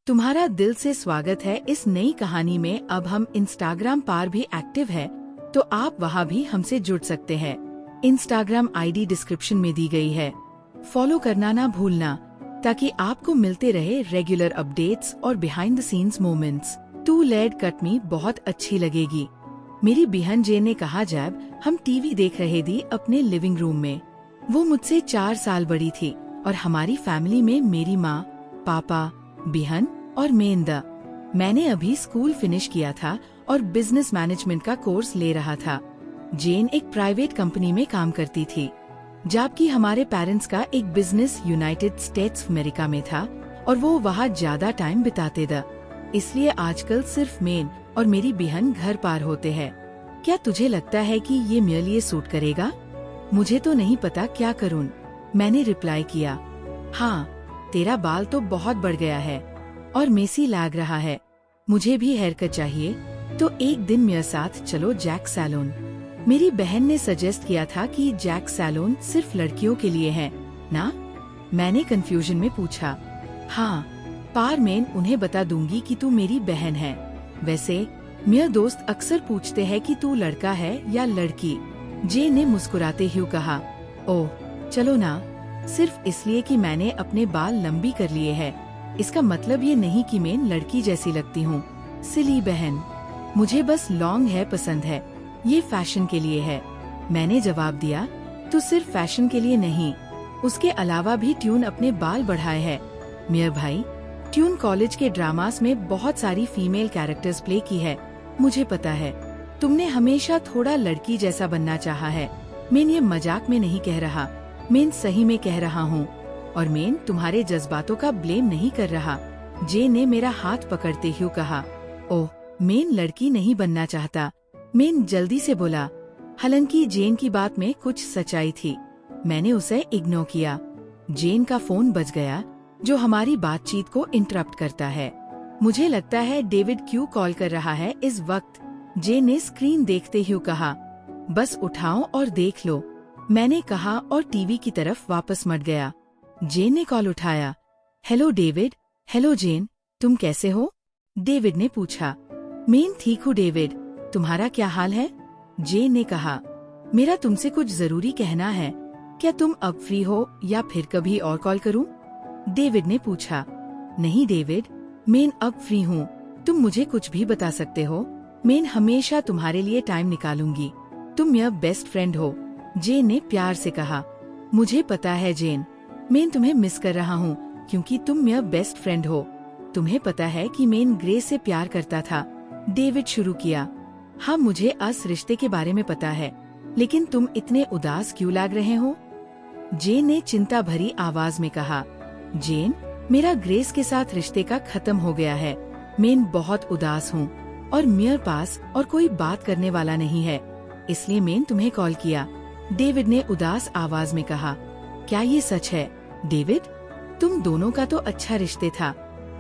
तुम्हारा दिल से स्वागत है इस नई कहानी में। अब हम इंस्टाग्राम पर भी एक्टिव है, तो आप वहाँ भी हमसे जुड़ सकते हैं। इंस्टाग्राम आईडी डिस्क्रिप्शन में दी गई है। फॉलो करना ना भूलना, ताकि आपको मिलते रहे रेगुलर अपडेट्स और बिहाइंड द सीन्स मोमेंट्स। टू लेड कट मी बहुत अच्छी लगेगी। मेरी बहन जे ने कहा जब हम टीवी देख रहे थी अपने लिविंग रूम में। वो मुझसे 4 साल बड़ी थी और हमारी फैमिली में मेरी माँ, पापा, बहन और मैंने अभी स्कूल फिनिश किया था और बिजनेस मैनेजमेंट का कोर्स ले रहा था। जेन एक प्राइवेट कंपनी में काम करती थी, जबकि हमारे पेरेंट्स का एक बिजनेस यूनाइटेड स्टेट्स अमेरिका में था और वो वहाँ ज्यादा टाइम बिताते थे। इसलिए आजकल सिर्फ मैं और मेरी बहन घर पार होते हैं। क्या तुझे लगता है कि ये मेरे लिए सूट करेगा? मुझे तो नहीं पता क्या करूँ, मैंने रिप्लाई किया। हाँ, तेरा बाल तो बहुत बढ़ गया है और मेसी लग रहा है। मुझे भी हेयर कट चाहिए, तो एक दिन मेरे साथ चलो जैक सैलून। मेरी बहन ने सजेस्ट किया था कि जैक सैलून सिर्फ लड़कियों के लिए है ना? मैंने कंफ्यूजन में पूछा। हाँ, पर मैं उन्हें बता दूंगी कि तू मेरी बहन है। वैसे मेरे दोस्त अक्सर पूछते हैं कि तू लड़का है या लड़की। जे ने मुस्कुराते हुए कहा, ओह चलो ना, सिर्फ इसलिए कि मैंने अपने बाल लंबी कर लिए हैं। इसका मतलब ये नहीं कि मैं लड़की जैसी लगती हूँ। सिली बहन, मुझे बस लॉन्ग हेयर पसंद है, ये फैशन के लिए है। मैंने जवाब दिया, तो सिर्फ फैशन के लिए नहीं, उसके अलावा भी ट्यून अपने बाल बढ़ाए है। मेरे भाई, ट्यून कॉलेज के ड्रामास में बहुत सारी फीमेल कैरेक्टर्स प्ले की है। मुझे पता है तुमने हमेशा थोड़ा लड़की जैसा बनना चाहा है। मैं ये मजाक में नहीं कह रहा, मैं सही में कह रहा हूँ, और मैं तुम्हारे जज्बातों का ब्लेम नहीं कर रहा। जे ने मेरा हाथ पकड़ते हुए कहा, ओह मैं लड़की नहीं बनना चाहता। मैं जल्दी से बोला। हालांकि जेन की बात में कुछ सच्चाई थी। मैंने उसे इग्नोर किया। जेन का फोन बज गया, जो हमारी बातचीत को इंटरप्ट करता है। मुझे लगता है डेविड क्यों कॉल कर रहा है इस वक्त। जेन ने स्क्रीन देखते हुए कहा। बस उठाओ और देख लो, मैंने कहा और टीवी की तरफ वापस मट गया। जेन ने कॉल उठाया। Hello David. हेलो जेन, तुम कैसे हो? डेविड ने पूछा। मैं ठीक हूँ डेविड, तुम्हारा क्या हाल है? जेन ने कहा, मेरा तुमसे कुछ जरूरी कहना है। क्या तुम अब फ्री हो या फिर कभी और कॉल करूं? डेविड ने पूछा। नहीं डेविड, मैं अब फ्री हूँ, तुम मुझे कुछ भी बता सकते हो। मैं हमेशा तुम्हारे लिए टाइम निकालूंगी, तुम मेरा बेस्ट फ्रेंड हो। जेन ने प्यार से कहा। मुझे पता है जेन, मैं तुम्हें मिस कर रहा हूँ क्योंकि तुम मेरा बेस्ट फ्रेंड हो। तुम्हें पता है कि मैं ग्रेस से प्यार करता था। डेविड शुरू किया। हाँ, मुझे अस रिश्ते के बारे में पता है, लेकिन तुम इतने उदास क्यों लग रहे हो? जेन ने चिंता भरी आवाज में कहा। जेन, मेरा ग्रेस के साथ रिश्ते का खत्म हो गया है। मैं बहुत उदास हूँ और मेरे पास और कोई बात करने वाला नहीं है, इसलिए मैं तुम्हें कॉल किया। डेविड ने उदास आवाज में कहा। क्या ये सच है डेविड? तुम दोनों का तो अच्छा रिश्ते था।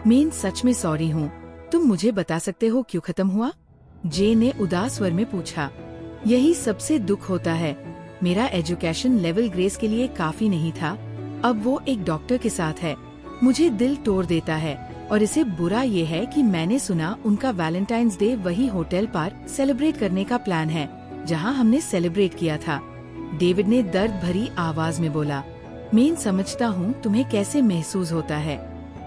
मैं सच में सॉरी हूँ, तुम मुझे बता सकते हो क्यों खत्म हुआ? जे ने उदास स्वर में पूछा। यही सबसे दुख होता है। मेरा एजुकेशन लेवल ग्रेस के लिए काफी नहीं था, अब वो एक डॉक्टर के साथ है। मुझे दिल तोड़ देता है, और इसे बुरा ये है कि मैंने सुना उनका वैलेंटाइंस डे वही होटल पर सेलिब्रेट करने का प्लान है जहाँ हमने सेलिब्रेट किया था। डेविड ने दर्द भरी आवाज में बोला। मैं समझता हूँ तुम्हें कैसे महसूस होता है,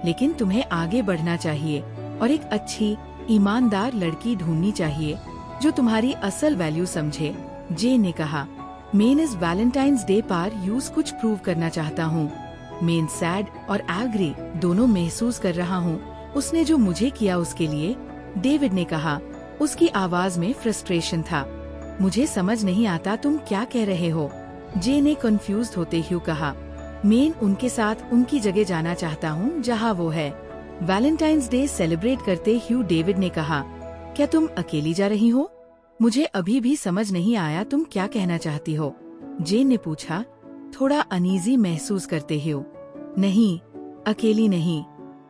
लेकिन तुम्हें आगे बढ़ना चाहिए और एक अच्छी ईमानदार लड़की ढूंढनी चाहिए जो तुम्हारी असल वैल्यू समझे। जे ने कहा। मैं इस वैलेंटाइंस डे पर यूज कुछ प्रूव करना चाहता हूँ। मैं सैड और एग्री दोनों महसूस कर रहा हूँ उसने जो मुझे किया उसके लिए। डेविड ने कहा। उसकी आवाज में फ्रस्ट्रेशन था। मुझे समझ नहीं आता तुम क्या कह रहे हो, जे ने कंफ्यूज्ड होते हुए कहा। मैं उनके साथ उनकी जगह जाना चाहता हूँ जहाँ वो है। वैलेंटाइंस डे सेलिब्रेट करते हुए डेविड ने कहा। क्या तुम अकेली जा रही हो? मुझे अभी भी समझ नहीं आया तुम क्या कहना चाहती हो, जेन ने पूछा, थोड़ा अनईजी महसूस करते हुए। नहीं, अकेली नहीं,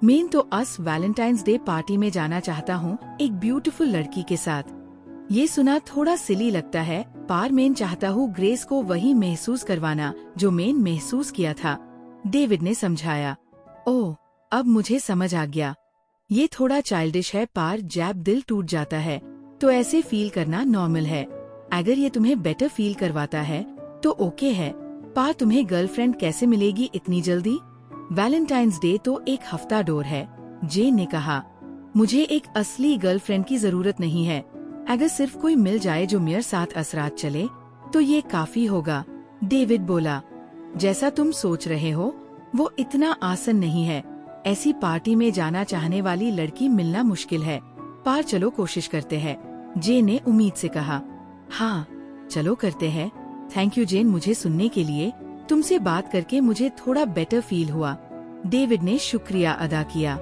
मैं तो अस वैलेंटाइंस डे पार्टी में जाना चाहता हूँ एक ब्यूटीफुल लड़की के साथ। ये सुना थोड़ा सिली लगता है, पर मैं चाहता हूँ ग्रेस को वही महसूस करवाना जो मैं महसूस किया था। डेविड ने समझाया। ओह, अब मुझे समझ आ गया। ये थोड़ा चाइल्डिश है पार, जैब दिल टूट जाता है तो ऐसे फील करना नॉर्मल है। अगर ये तुम्हें बेटर फील करवाता है तो ओके है। पार तुम्हें गर्लफ्रेंड कैसे मिलेगी इतनी जल्दी? वैलेंटाइंस डे तो एक हफ्ता दूर है। जेन ने कहा, मुझे एक असली गर्लफ्रेंड की जरूरत नहीं है। अगर सिर्फ कोई मिल जाए जो मेरे साथ असरात चले तो ये काफी होगा। डेविड बोला, जैसा तुम सोच रहे हो वो इतना आसान नहीं है। ऐसी पार्टी में जाना चाहने वाली लड़की मिलना मुश्किल है। पार चलो कोशिश करते हैं, जेन ने उम्मीद से कहा। हाँ चलो करते हैं। थैंक यू जेन मुझे सुनने के लिए। तुमसे बात करके मुझे थोड़ा बेटर फील हुआ। डेविड ने शुक्रिया अदा किया।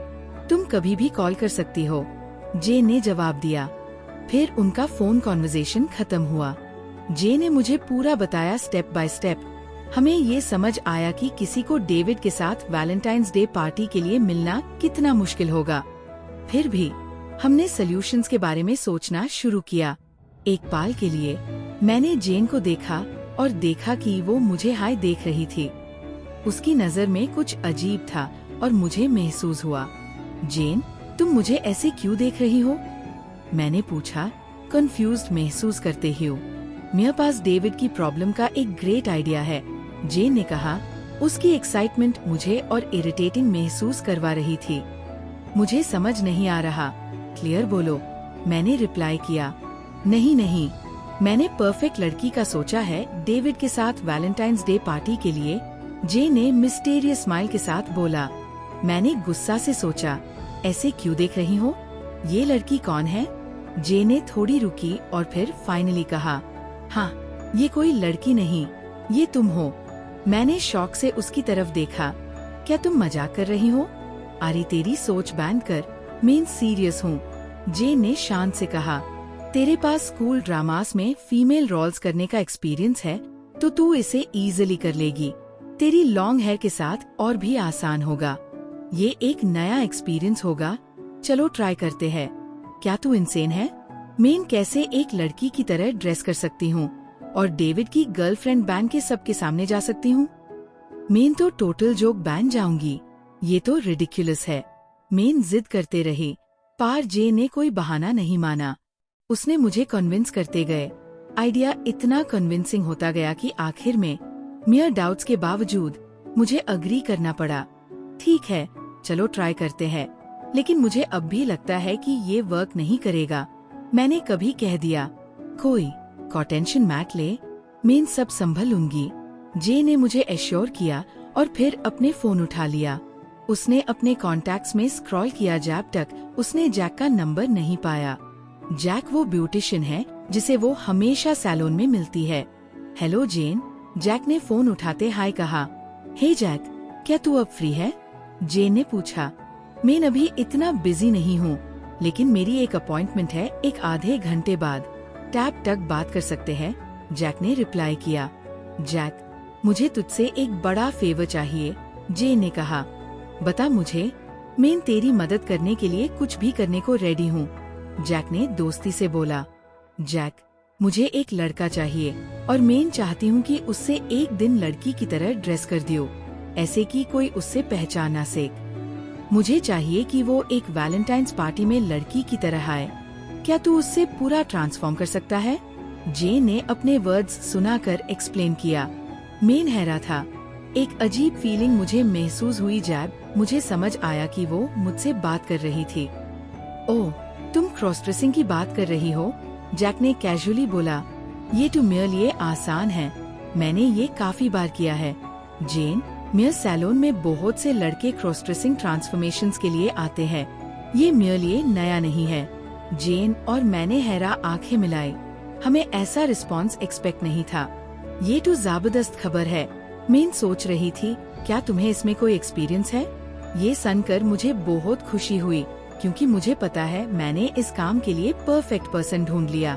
तुम कभी भी कॉल कर सकती हो, जेन ने जवाब दिया। फिर उनका फोन कॉन्वर्सेशन खत्म हुआ। जेन ने मुझे पूरा बताया स्टेप बाय स्टेप। हमें ये समझ आया कि किसी को डेविड के साथ वैलेंटाइंस डे पार्टी के लिए मिलना कितना मुश्किल होगा। फिर भी हमने सॉल्यूशंस के बारे में सोचना शुरू किया। एक पल के लिए मैंने जेन को देखा और देखा कि वो मुझे हाय देख रही थी। उसकी नजर में कुछ अजीब था और मुझे महसूस हुआ। जेन, तुम मुझे ऐसे क्यों देख रही हो? मैंने पूछा, कंफ्यूज्ड महसूस करते हुए। मेरे पास डेविड की प्रॉब्लम का एक ग्रेट आइडिया है, जेन ने कहा। उसकी एक्साइटमेंट मुझे और इरिटेटिंग महसूस करवा रही थी। मुझे समझ नहीं आ रहा, क्लियर बोलो, मैंने रिप्लाई किया। नहीं, मैंने परफेक्ट लड़की का सोचा है डेविड के साथ वैलेंटाइंस डे पार्टी के लिए, जेन ने मिस्टीरियस स्माइल के साथ बोला। मैंने गुस्सा से सोचा, ऐसे क्यों देख रही हो? ये लड़की कौन है? जेन ने थोड़ी रुकी और फिर फाइनली कहा, हाँ, ये कोई लड़की नहीं, ये तुम हो। मैंने शौक से उसकी तरफ देखा। क्या तुम मजाक कर रही हो? अरे तेरी सोच बैंड कर, मैं सीरियस हूँ, जेन ने शांत से कहा। तेरे पास स्कूल ड्रामास में फीमेल रोल्स करने का एक्सपीरियंस है तो तू इसे इजीली कर लेगी। तेरी लॉन्ग हेयर के साथ और भी आसान होगा। ये एक नया एक्सपीरियंस होगा। चलो ट्राई करते हैं। क्या तू इंसेन है? मैं कैसे एक लड़की की तरह ड्रेस कर सकती हूँ और डेविड की गर्लफ्रेंड बन के सबके सामने जा सकती हूँ? मैं तो टोटल जोक बन जाऊंगी। ये तो रिडिकुलस है। मैं जिद करते रही, पार जेन ने कोई बहाना नहीं माना। उसने मुझे कन्विंस करते गए। आइडिया इतना कन्विंसिंग होता गया कि आखिर में मेरे डाउट्स के बावजूद मुझे अग्री करना पड़ा। ठीक है, चलो ट्राई करते हैं, लेकिन मुझे अब भी लगता है कि ये वर्क नहीं करेगा। मैंने कभी कह दिया, कोई टेंशन मत ले, मैं सब संभल लूंगी। जेन ने मुझे एश्योर किया और फिर अपने फोन उठा लिया। उसने अपने कॉन्टैक्ट्स में स्क्रॉल किया जब तक उसने जैक का नंबर नहीं पाया। जैक वो ब्यूटिशियन है जिसे वो हमेशा सैलून में मिलती है। हेलो जेन, जैक ने फोन उठाते हाय कहा। हे जैक, क्या तू अब फ्री है? जेन ने पूछा। मैं अभी इतना बिजी नहीं हूँ, लेकिन मेरी एक अपॉइंटमेंट है एक आधे घंटे बाद। टैप तक बात कर सकते हैं, जैक ने रिप्लाई किया। जैक, मुझे तुझसे एक बड़ा फेवर चाहिए, जेन ने कहा। बता मुझे, मैं तेरी मदद करने के लिए कुछ भी करने को रेडी हूँ, जैक ने दोस्ती से बोला। जैक, मुझे एक लड़का चाहिए और मैं चाहती हूँ कि उससे एक दिन लड़की की तरह ड्रेस कर दियो, ऐसे कि कोई उससे पहचान ना सके। मुझे चाहिए कि वो एक वैलेंटाइंस पार्टी में लड़की की तरह आए। क्या तू उससे पूरा ट्रांसफॉर्म कर सकता है? जेन ने अपने वर्ड्स सुनाकर एक्सप्लेन किया। मैं हैरान था। एक अजीब फीलिंग मुझे महसूस हुई जब मुझे समझ आया कि वो मुझसे बात कर रही थी। ओह, तुम क्रॉस ड्रेसिंग की बात कर रही हो? जैक ने कैजुअली बोला। ये तो मेरे लिए आसान है, मैंने ये काफी बार किया है। जेन, मेरे सैलून में बहुत से लड़के क्रॉस ड्रेसिंग ट्रांसफॉर्मेशंस के लिए आते हैं। ये मेरे लिए नया नहीं है। जेन और मैंने हैरान आंखें मिलाई। हमें ऐसा रिस्पॉन्स एक्सपेक्ट नहीं था। ये तो जबरदस्त खबर है। मैं सोच रही थी, क्या तुम्हें इसमें कोई एक्सपीरियंस है? ये सुनकर मुझे बहुत खुशी हुई, क्योंकि मुझे पता है मैंने इस काम के लिए परफेक्ट पर्सन ढूंढ लिया।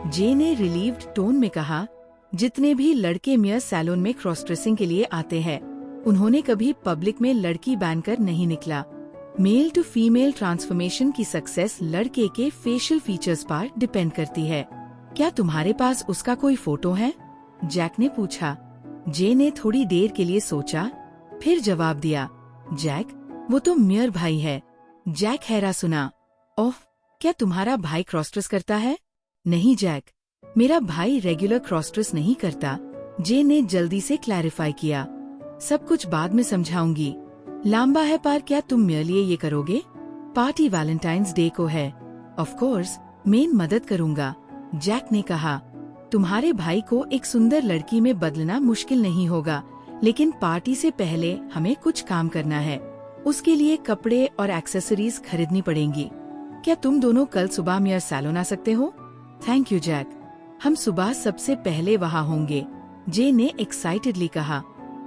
जे ने रिलीव्ड टोन में कहा, जितने भी लड़के मेरे सैलून में क्रॉस ड्रेसिंग के लिए आते हैं, उन्होंने कभी पब्लिक में लड़की बनकर नहीं निकला। मेल टू फीमेल ट्रांसफॉर्मेशन की सक्सेस लड़के के फेशियल फीचर्स पर डिपेंड करती है। क्या तुम्हारे पास उसका कोई फोटो है? जैक ने पूछा। जे ने थोड़ी देर के लिए सोचा, फिर जवाब दिया, जैक, वो तो मेयर भाई है। जैक हैरा सुना। ओह, क्या तुम्हारा भाई क्रॉस ड्रेस करता है? नहीं जैक, मेरा भाई रेगुलर क्रॉस ड्रेस नहीं करता, जेन ने जल्दी से क्लैरिफाई किया। सब कुछ बाद में समझाऊंगी। लंबा है पर क्या तुम मेरे लिए ये करोगे? पार्टी वैलेंटाइंस डे को है। ऑफ कोर्स, मैं मदद करूंगा, जैक ने कहा। तुम्हारे भाई को एक सुंदर लड़की में बदलना मुश्किल नहीं होगा, लेकिन पार्टी से पहले हमें कुछ काम करना है। उसके लिए कपड़े और एक्सेसरीज खरीदनी पड़ेंगी। क्या तुम दोनों कल सुबह मेरे सैलून आ सकते हो? थैंक यू जैक, हम सुबह सबसे पहले वहाँ होंगे, जे ने एक्साइटेडली कहा।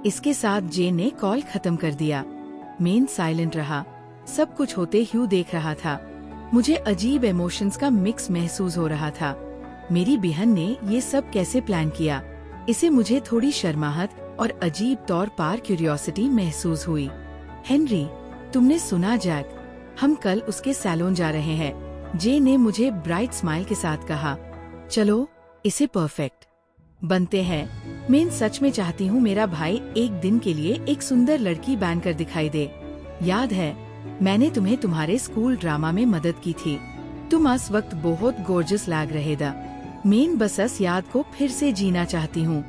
इसके साथ जे ने कॉल खत्म कर दिया। मेन साइलेंट रहा, सब कुछ होते ह्यू देख रहा था। मुझे अजीब इमोशंस का मिक्स महसूस हो रहा था। मेरी बहन ने ये सब कैसे प्लान किया? इसे मुझे थोड़ी शर्माहट और अजीब तौर पर क्यूरियोसिटी महसूस हुई। हेनरी, तुमने सुना जैक, हम कल उसके सैलून जा रहे हैं, जे ने मुझे ब्राइट स्माइल के साथ कहा। चलो, इसे परफेक्ट बनते हैं। मैं सच में चाहती हूँ मेरा भाई एक दिन के लिए एक सुंदर लड़की बन कर दिखाई दे। याद है, मैंने तुम्हें तुम्हारे स्कूल ड्रामा में मदद की थी। तुम उस वक्त बहुत गॉर्जियस लग रहे थे। मैं बस इस याद को फिर से जीना चाहती हूँ।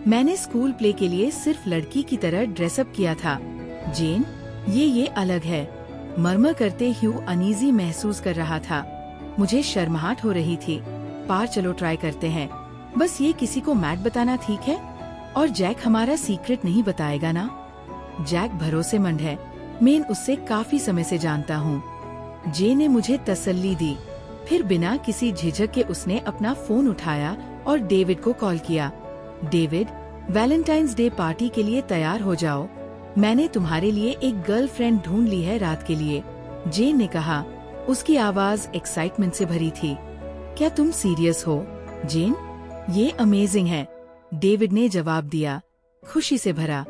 मैंने स्कूल प्ले के लिए सिर्फ लड़की की तरह ड्रेसअप किया था। जेन, ये अलग है। मरमर करते ह्यू अनईजी महसूस कर रहा था। मुझे शर्माहट हो रही थी। पार चलो ट्राई करते हैं। बस ये किसी को मैट बताना ठीक है? और जैक हमारा सीक्रेट नहीं बताएगा ना? जैक भरोसेमंद है, मैं उससे काफी समय से जानता हूँ। जे ने मुझे तसल्ली दी। फिर बिना किसी झिझक के उसने अपना फोन उठाया और डेविड को कॉल किया। डेविड, वैलेंटाइंस डे पार्टी के लिए तैयार हो जाओ। मैंने तुम्हारे लिए एक गर्लफ्रेंड ढूंढ ली है रात के लिए, जेन ने कहा। उसकी आवाज एक्साइटमेंट से भरी थी। क्या तुम सीरियस हो, जेन? ये अमेजिंग है, डेविड ने जवाब दिया, खुशी से भरा।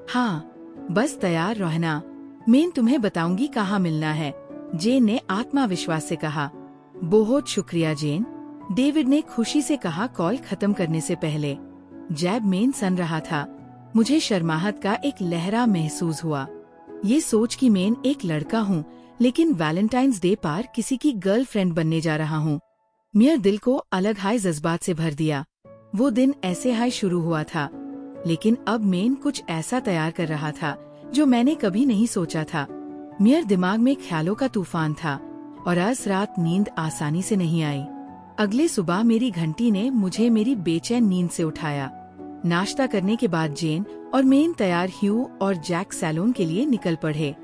हाँ, बस तैयार रहना, मैं तुम्हें बताऊंगी कहाँ मिलना है, जेन ने आत्मविश्वास से कहा। बहुत शुक्रिया जेन, डेविड ने खुशी से कहा कॉल खत्म करने से पहले। जैब मेन सन रहा था। मुझे शर्माहट का एक लहरा महसूस हुआ। ये सोच कि मैं एक लड़का हूँ, लेकिन वैलेंटाइंस डे पर किसी की गर्लफ्रेंड बनने जा रहा हूँ, मेरे दिल को अलग हाई जज्बात से भर दिया। वो दिन ऐसे हाई शुरू हुआ था, लेकिन अब मैं कुछ ऐसा तैयार कर रहा था जो मैंने कभी नहीं सोचा था। मेरे दिमाग में ख्यालों का तूफान था और आज रात नींद आसानी से नहीं आई। अगले सुबह मेरी घंटी ने मुझे मेरी बेचैन नींद से उठाया। नाश्ता करने के बाद जेन और मैं तैयार ह्यू और जैक सैलून के लिए निकल पड़े।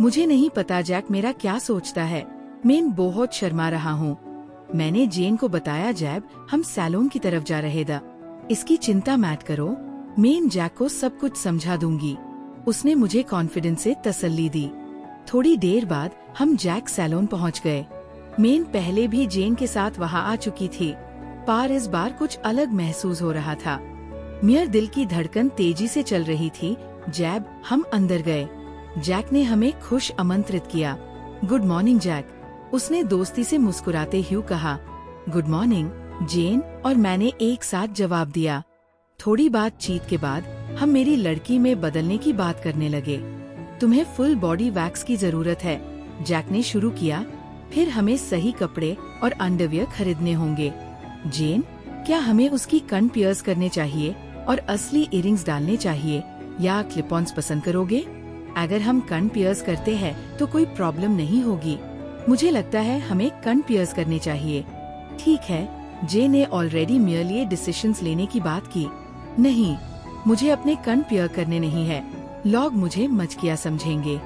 मुझे नहीं पता जैक मेरा क्या सोचता है, मैं बहुत शर्मा रहा हूँ। मैंने जेन को बताया जैब हम सैलून की तरफ जा रहे थे। इसकी चिंता मत करो, मैं जैक को सब कुछ समझा दूंगी। उसने मुझे कॉन्फिडेंस से तसल्ली दी। थोड़ी देर बाद हम जैक सैलून पहुंच गए। मैं पहले भी जेन के साथ वहां आ चुकी थी, पर इस बार कुछ अलग महसूस हो रहा था। मेरे दिल की धड़कन तेजी से चल रही थी। जैब, हम अंदर गए। जैक ने हमें खुश आमंत्रित किया। गुड मॉर्निंग जैक, उसने दोस्ती से मुस्कुराते ह्यू कहा। गुड मॉर्निंग, जेन और मैंने एक साथ जवाब दिया। थोड़ी बातचीत के बाद हम मेरी लड़की में बदलने की बात करने लगे। तुम्हें फुल बॉडी वैक्स की जरूरत है, जैक ने शुरू किया। फिर हमें सही कपड़े और अंडरवियर खरीदने होंगे। जेन, क्या हमें उसकी कन पियर्स करने चाहिए और असली इयरिंग्स डालने चाहिए या क्लिप-ऑन्स पसंद करोगे? अगर हम कन पियर्स करते हैं तो कोई प्रॉब्लम नहीं होगी। मुझे लगता है हमें कन पियर्स करने चाहिए। ठीक है, जे ने ऑलरेडी मेरे लिए डिसीजंस लेने की बात की। नहीं, मुझे अपने कन पियर करने नहीं है, लोग मुझे मचकिया समझेंगे।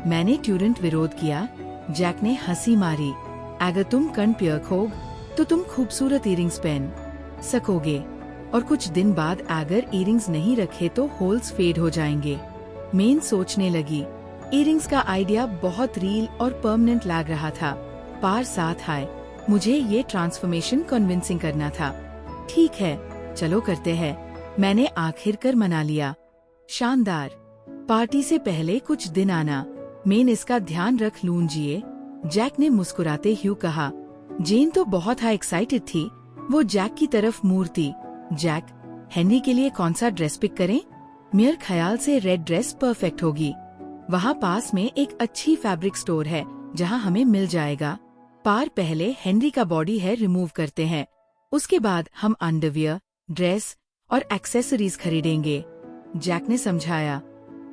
मैंने तुरंत विरोध किया। जैक ने हंसी मारी। अगर तुम कन पियर खोग तो तुम खूबसूरत इयरिंग्स पहन सकोगे, और कुछ दिन बाद अगर इयरिंग्स नहीं रखे तो होल्स फेड हो जाएंगे। मैं सोचने लगी। इयरिंग्स का आइडिया बहुत रियल और परमानेंट लग रहा था, पर साथ आए मुझे ये ट्रांसफॉर्मेशन कन्विंसिंग करना था। ठीक है, चलो करते हैं, मैंने आखिरकार मना लिया। शानदार। पार्टी से पहले कुछ दिन आना, मैं इसका ध्यान रख लूंगी, जैक ने मुस्कुराते ह्यू कहा। जेन तो बहुत हाई एक्साइटेड थी। वो जैक की तरफ मुड़ती। जैक, हेनरी के लिए कौन सा ड्रेस पिक करें? मेरे ख्याल से रेड ड्रेस परफेक्ट होगी। वहाँ पास में एक अच्छी फैब्रिक स्टोर है जहां हमें मिल जाएगा। पार पहले हेनरी का बॉडी हेयर रिमूव करते हैं, उसके बाद हम अंडरवियर, ड्रेस और एक्सेसरीज खरीदेंगे, जैक ने समझाया।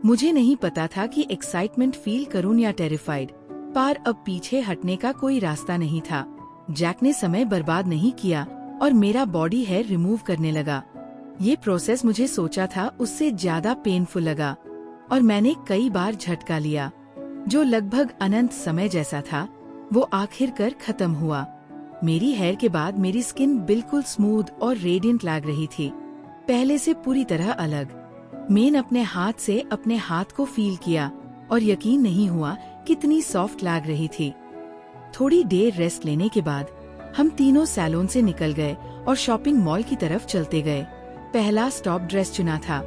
मुझे नहीं पता था कि एक्साइटमेंट फील करूं या टेरिफाइड। पार अब पीछे हटने का कोई रास्ता नहीं था। जैक ने समय बर्बाद नहीं किया और मेरा बॉडी हेयर रिमूव करने लगा। ये प्रोसेस मुझे सोचा था उससे ज्यादा पेनफुल लगा और मैंने कई बार झटका लिया। जो लगभग अनंत समय जैसा था वो आखिरकार खत्म हुआ। मेरी हेयर के बाद मेरी स्किन बिल्कुल स्मूथ और रेडिएंट लग रही थी, पहले से पूरी तरह अलग। मेन अपने हाथ से अपने हाथ को फील किया और यकीन नहीं हुआ कितनी सॉफ्ट लग रही थी। थोड़ी देर रेस्ट लेने के बाद हम तीनों सैलून से निकल गए और शॉपिंग मॉल की तरफ चलते गए। पहला स्टॉप ड्रेस चुना था।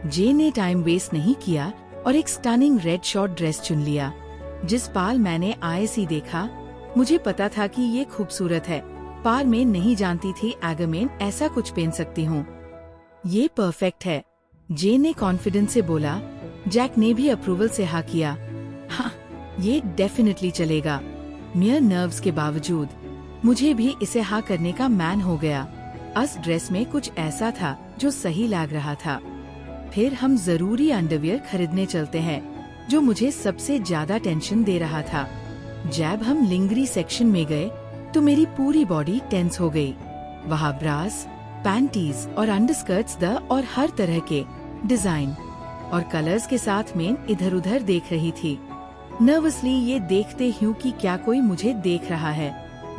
जेन ने टाइम वेस्ट नहीं किया और एक स्टनिंग रेड शॉर्ट ड्रेस चुन लिया। जिस पाल मैंने आईसी देखा, मुझे पता था कि ये खूबसूरत है। पार में नहीं जानती थी एगमेन ऐसा कुछ पहन सकती हूँ। ये परफेक्ट है, जेन ने कॉन्फिडेंस से बोला। जैक ने भी अप्रूवल से हाँ किया। हाँ, ये डेफिनेटली चलेगा। मेयर नर्व्स के बावजूद मुझे भी इसे हाँ करने का मैन हो गया। उस ड्रेस में कुछ ऐसा था जो सही लग रहा था। फिर हम जरूरी अंडरवियर खरीदने चलते हैं, जो मुझे सबसे ज्यादा टेंशन दे रहा था। जब हम लिंगरी सेक्शन में गए तो मेरी पूरी बॉडी टेंस हो गई। वहाँ ब्रास, पैंटीज और अंडरस्कर्ट्स और हर तरह के डिजाइन और कलर्स के साथ में इधर उधर देख रही थी, नर्वसली ये देखते हूँ कि क्या कोई मुझे देख रहा है।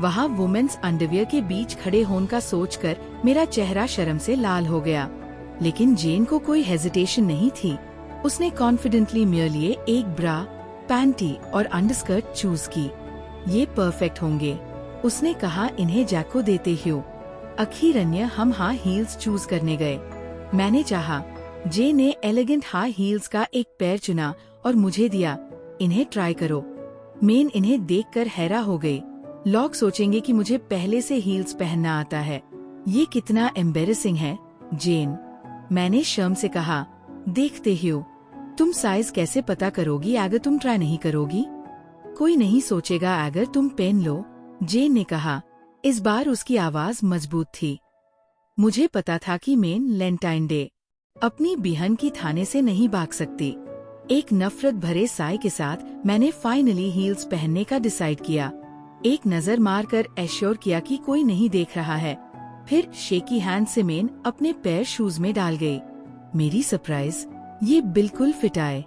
वहाँ वुमेन्स अंडरवियर के बीच खड़े होने का सोचकर मेरा चेहरा शर्म से लाल हो गया, लेकिन जेन को कोई हेजिटेशन नहीं थी। उसने कॉन्फिडेंटली मेरे लिए एक ब्रा, पैंटी और अंडरस्कर्ट चूज की। ये परफेक्ट होंगे, उसने कहा इन्हें जैक को देते हुए। अखीरन्य हम हाँ हील्स चूज करने गए। मैंने चाहा, जे ने एलिगेंट हाँ हील्स का एक पैर चुना और मुझे दिया, इन्हें ट्राई करो। मेन इन्हें देखकर हैरा हो गई। लोग सोचेंगे कि मुझे पहले से हील्स पहनना आता है। ये कितना एम्बेरसिंग है, जेन, मैंने शर्म से कहा। देखते हो, तुम साइज कैसे पता करोगी अगर तुम ट्राई नहीं करोगी? कोई नहीं सोचेगा अगर तुम पहन लो, जेन ने कहा। इस बार उसकी आवाज मजबूत थी। मुझे पता था कि मेन लेंटाइन डे अपनी बिहन की थाने से नहीं भाग सकती। एक नफरत भरे साय के साथ मैंने फाइनली हील्स पहनने का डिसाइड किया। एक नजर मारकर एश्योर किया कि कोई नहीं देख रहा है। फिर शेकी हैंड से मेन अपने पैर शूज में डाल गई। मेरी सरप्राइज, ये बिल्कुल फिट आए।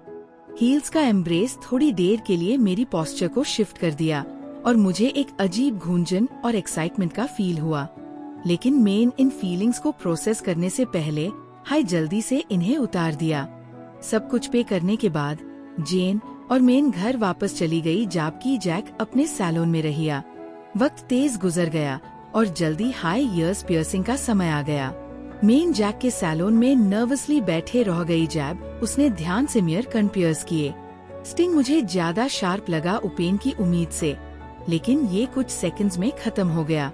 हील्स का एम्ब्रेस थोड़ी देर के लिए मेरी पोस्चर को शिफ्ट कर दिया और मुझे एक अजीब गूंजन और एक्साइटमेंट का फील हुआ। लेकिन मेन इन फीलिंग्स को प्रोसेस करने से पहले हाई जल्दी से इन्हें उतार दिया। सब कुछ पे करने के बाद जेन और मेन घर वापस चली गई, जबकि जैक अपने सैलून में रहिया। वक्त तेज गुजर गया और जल्दी हाई ईयर्स पियर्सिंग का समय आ गया। मेन जैक के सैलून में नर्वसली बैठे रह गई जब उसने ध्यान से मेयर कन पियर्स किए। स्टिंग मुझे ज्यादा शार्प लगा ओपेन की उम्मीद से, लेकिन ये कुछ सेकंड्स में खत्म हो गया।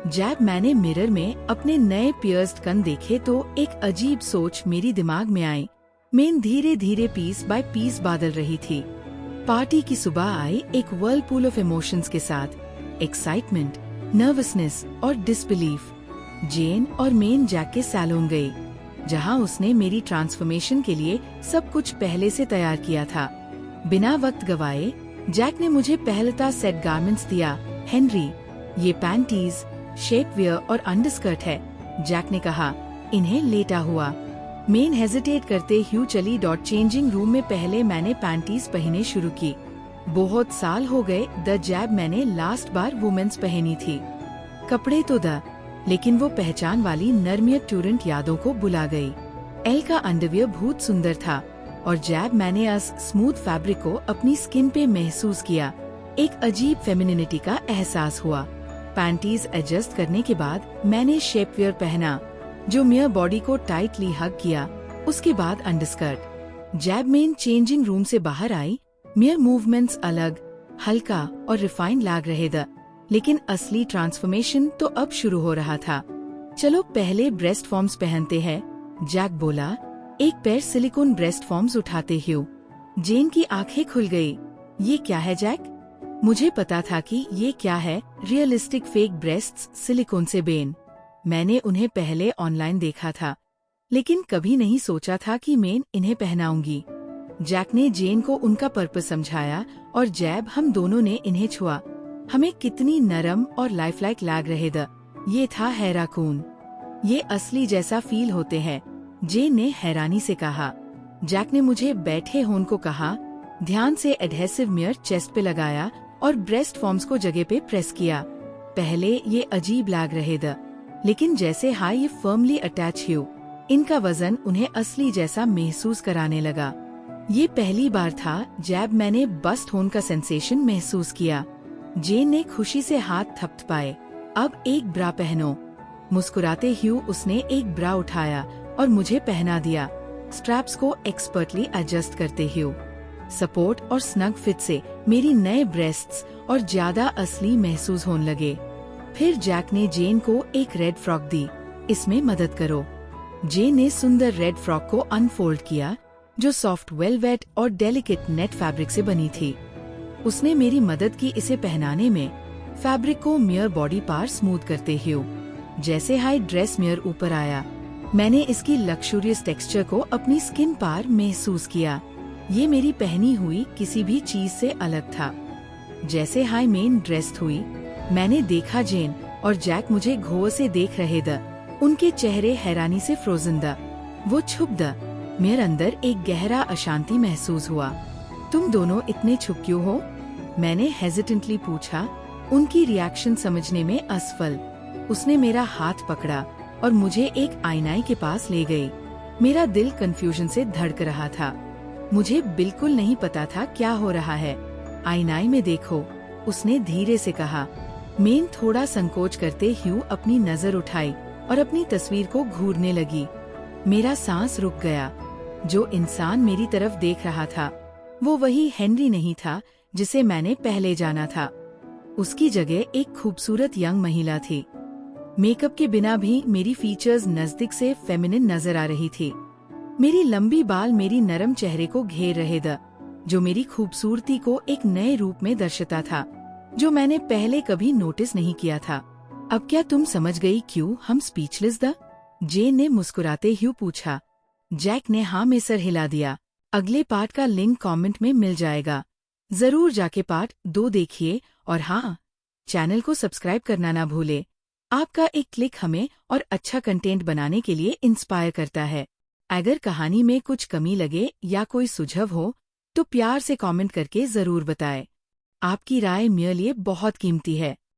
जब मैंने मिरर में अपने नए पियर्स्ड कन देखे तो एक अजीब सोच मेरी दिमाग में आई। मेन धीरे धीरे पीस बाय पीस बदल रही थी। पार्टी की सुबह आई एक व्हर्लपूल ऑफ इमोशंस के साथ, एक्साइटमेंट, नर्वसनेस और डिसबिलीफ। जेन और मेन जैक के सैलून गई, जहां उसने मेरी ट्रांसफॉर्मेशन के लिए सब कुछ पहले से तैयार किया था। बिना वक्त गवाए जैक ने मुझे पहलता सेट गारमेंट्स दिया। हेनरी, ये पैंटीज, शेपवियर और अंडरस्कर्ट है, जैक ने कहा। इन्हें लेटा हुआ। मेन हेजिटेट करते हुए चली डॉट चेंजिंग रूम में। पहले मैंने पैंटीज पहने शुरू की। बहुत साल हो गए जब मैंने लास्ट बार वुमेन्स पहनी थी। कपड़े तो लेकिन वो पहचान वाली नर्मियत टूरेंट यादों को बुला गई। एल का अंडरवियर बहुत सुंदर था और जब मैंने उस स्मूथ फैब्रिक को अपनी स्किन पे महसूस किया, एक अजीब फेमिनिनिटी का एहसास हुआ। पैंटीज एडजस्ट करने के बाद मैंने शेपवियर पहना, जो मेयर बॉडी को टाइटली हग किया। उसके बाद अंडरस्कर्ट। जब मेन चेंजिंग रूम से बाहर आई, मेयर मूवमेंट्स अलग, हल्का और रिफाइंड लग रहे थे, लेकिन असली ट्रांसफॉर्मेशन तो अब शुरू हो रहा था। चलो पहले ब्रेस्ट फॉर्म्स पहनते हैं, जैक बोला, एक पैर सिलिकॉन ब्रेस्ट फॉर्म्स उठाते हुए। जेन की आंखें खुल गई। ये क्या है जैक? मुझे पता था कि ये क्या है, रियलिस्टिक फेक ब्रेस्ट्स सिलिकॉन से बेन। मैंने उन्हें पहले ऑनलाइन देखा था, लेकिन कभी नहीं सोचा था कि मैं इन्हें पहनाऊंगी। जैक ने जेन को उनका पर्पस समझाया और जैब हम दोनों ने इन्हें छुआ। हमें कितनी नरम और लाइफलाइक लग रहे थे। ये था हैराकून। ये असली जैसा फील होते हैं, जेन ने हैरानी से कहा। जैक ने मुझे बैठे होने को कहा, ध्यान से एडहेसिव मिरर चेस्ट पे लगाया और ब्रेस्ट फॉर्म्स को जगह पे प्रेस किया। पहले ये अजीब लग रहे थे, लेकिन जैसे हाई ये फर्मली अटैच हुए, इनका वजन उन्हें असली जैसा महसूस कराने लगा। ये पहली बार था जब मैंने बस्ट होने का सेंसेशन महसूस किया। जेन ने खुशी से हाथ थपथपाए। अब एक ब्रा पहनो। मुस्कुराते हुए उसने एक ब्रा उठाया और मुझे पहना दिया, स्ट्रैप्स को एक्सपर्टली एडजस्ट करते हुए। सपोर्ट और स्नग फिट से मेरी नए ब्रेस्ट्स और ज्यादा असली महसूस होने लगे। फिर जैक ने जेन को एक रेड फ्रॉक दी, इसमें मदद करो। जेन ने सुंदर रेड फ्रॉक को अनफोल्ड किया, जो सॉफ्ट वेलवेट और डेलिकेट नेट फैब्रिक से बनी थी। उसने मेरी मदद की इसे पहनाने में, फैब्रिक को मियर बॉडी पार स्मूथ करते हुए। जैसे हाई ड्रेस मियर ऊपर आया, मैंने इसकी लक्सुरियस टेक्सचर को अपनी स्किन पार महसूस किया। ये मेरी पहनी हुई किसी भी चीज से अलग था। जैसे हाई मेन ड्रेस्ड हुई, मैंने देखा जेन और जैक मुझे घोर से देख रहे थे। उनके चेहरे हैरानी से फ्रोजन दा। वो छुप दा। मेरे अंदर एक गहरा अशांति महसूस हुआ। तुम दोनों इतने छुप क्यों हो? मैंने हेजिटेंटली पूछा, उनकी रिएक्शन समझने में असफल। उसने मेरा हाथ पकड़ा और मुझे एक आईनाई के पास ले गई। मेरा दिल कंफ्यूजन से धड़क रहा था। मुझे बिल्कुल नहीं पता था क्या हो रहा है। आईनाई में देखो, उसने धीरे से कहा। मेन थोड़ा संकोच करते हुए अपनी नजर उठाई और अपनी तस्वीर को घूरने लगी। मेरा सांस रुक गया। जो इंसान मेरी तरफ देख रहा था, वो वही हेनरी नहीं था जिसे मैंने पहले जाना था। उसकी जगह एक खूबसूरत यंग महिला थी। मेकअप के बिना भी मेरी फीचर्स नजदीक से फेमिनिन नजर आ रही थी। मेरी लंबी बाल मेरी नरम चेहरे को घेर रहे थे, जो मेरी खूबसूरती को एक नए रूप में दर्शाता था, जो मैंने पहले कभी नोटिस नहीं किया था। अब क्या तुम समझ गई क्यों हम स्पीचलेस थे? जेन ने मुस्कुराते हुए पूछा। जैक ने हाँ में सर हिला दिया। अगले पार्ट का लिंक कमेंट में मिल जाएगा, जरूर जाके पार्ट 2 देखिए। और हाँ, चैनल को सब्सक्राइब करना ना भूले। आपका एक क्लिक हमें और अच्छा कंटेंट बनाने के लिए इंस्पायर करता है। अगर कहानी में कुछ कमी लगे या कोई सुझाव हो, तो प्यार से कमेंट करके जरूर बताएं। आपकी राय मेरे लिए बहुत कीमती है।